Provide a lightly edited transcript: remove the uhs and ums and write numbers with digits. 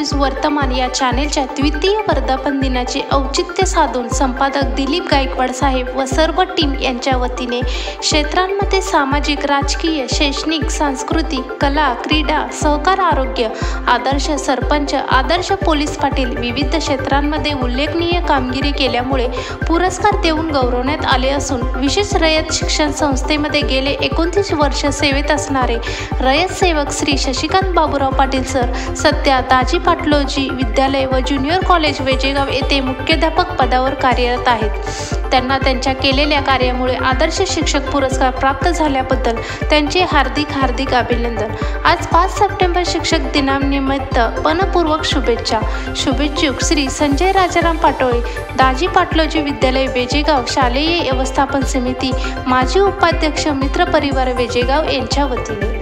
News वर्तमान या चॅनेलच्या द्वितीय वर्धापन दिनाचे औचित्य साधून संपादक दिलीप गायकवाड साहेब व सर्व टीम यांच्या वतीने क्षेत्रांमध्ये सामाजिक, राजकीय, शैक्षणिक, सांस्कृतिक, कला, क्रीडा, सहकार, आरोग्य, आदर्श सरपंच, आदर्श पोलीस पाटील विविध क्षेत्रांमध्ये उल्लेखनीय कामगिरी केल्यामुळे पुरस्कार देऊन गौरवण्यात आले असून विशेष रयत शिक्षण संस्थेमध्ये गेले 29 वर्ष सेवेत असणारे रयत सेवक श्री शशिकांत बाबूराव पाटील सर सध्या दाजी पाटलोजी विद्यालय व ज्युनियर कॉलेज वेजेगाव येथे मुख्याध्यापक पदावर कार्यरत आहेत। त्यांना त्यांच्या केलेल्या कार्यामुळे आदर्श शिक्षक पुरस्कार प्राप्त झाल्याबद्दल त्यांचे हार्दिक अभिनंदन। आज 5 सप्टेंबर शिक्षक दिनानिमित्त मनपूर्वक शुभेच्छा। शुभेच्छुक श्री संजय राजाराम पाटोळे, दाजी पाटलोजी विद्यालय वेजेगाव शालेय व्यवस्थापन समिती, माजी उपाध्यक्ष, मित्र परिवार वेजेगाव यांच्या वतीने।